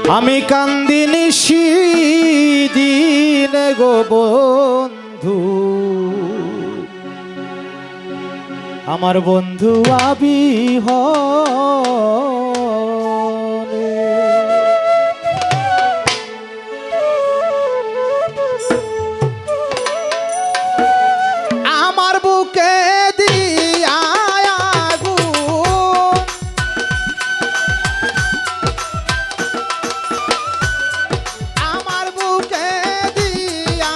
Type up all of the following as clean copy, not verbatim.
আমি কান্দি নিশিদিন গো বন্ধু, আমার বন্ধু আবিহনে। আমার বুকে দিয়া আগুন, আমার বুকে দিয়া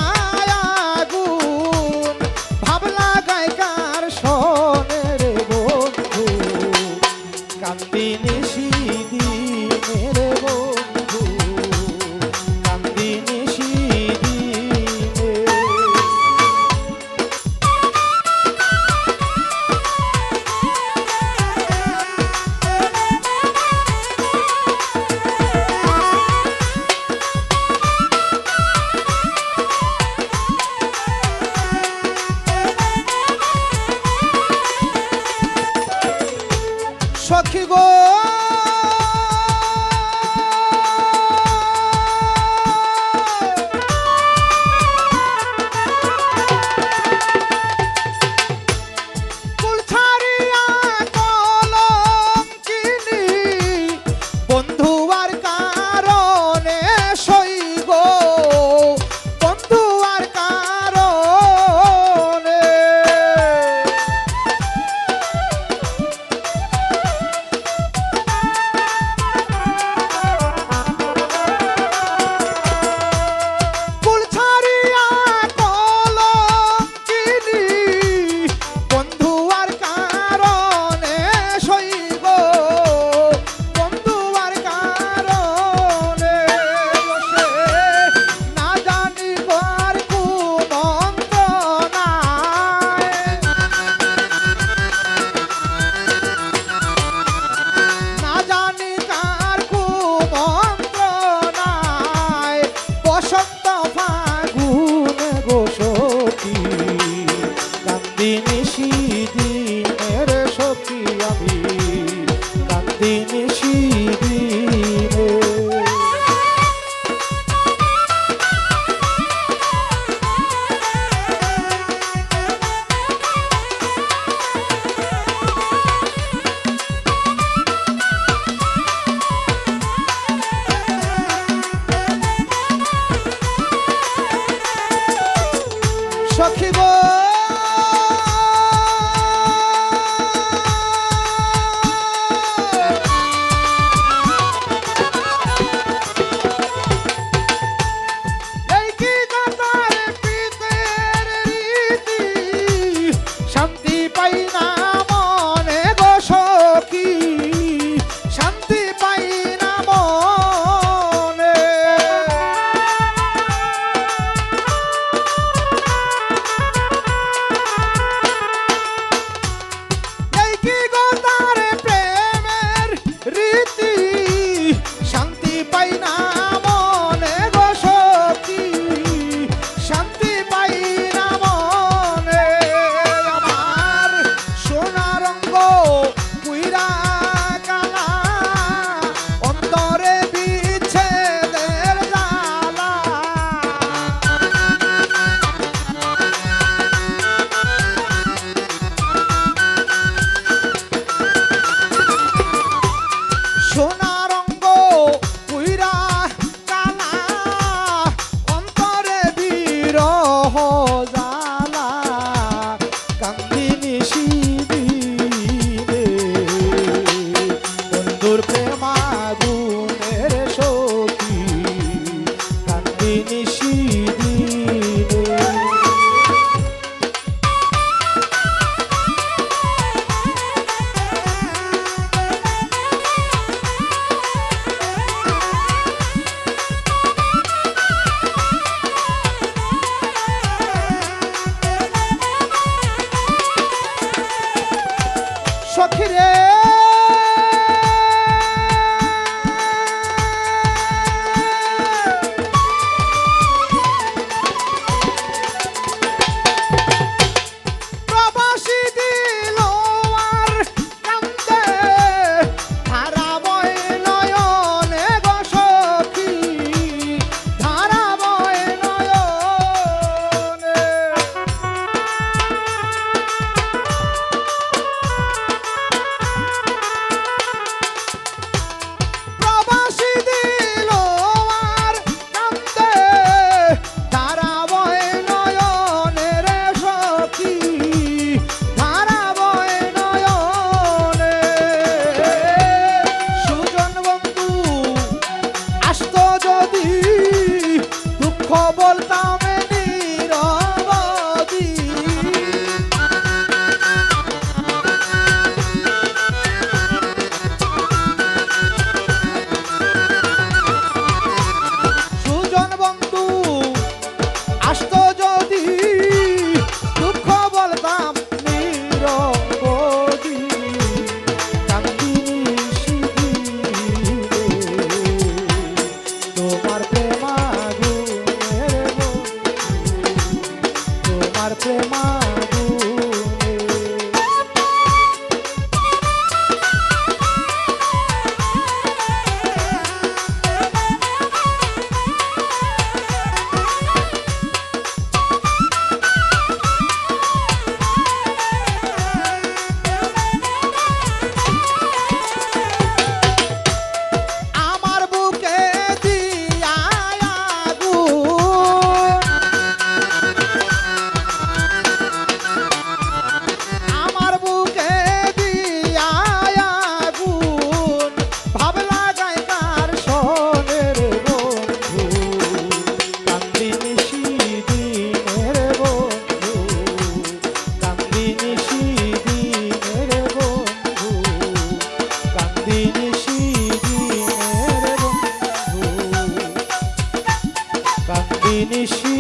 আগুন, ভাব লাগায় কার শোনে রে বন্ধু, কান্দি নিশিদিনে রে বন্ধু, কান্দি নিশিদিনে। সখী গো বন্ধু আর কারণে সই গো, বন্ধু আর কারণে। কুল ছাড়িয়া কলঙ্কিনী, বন্ধু আর কারণে সই গো, বন্ধু আর কারণে। বসে না জানি কার কুমন্ত্রণায়, না জানি কার কুমন্ত্রণায়, বসন্ত ফাগুন গো সখী, কান্দি নিশিদিনের সখী আমি, কান্দি নিশিদিনে। সখী গো এই কি কথার পিতের রীতি, শান্তি পাই না মনে গো সখী, শান্তি পাই না মনে। এই কি গোতার প্রেমের রীতি, শান্তি পাই না মনে গো সখী, শান্তি পাই না মনে। আমার সোনার রঙ্গ পুইরা কালা, অন্তরে বিচ্ছেদের জ্বালা। সোনার রঙ্গ পুইরা নিশি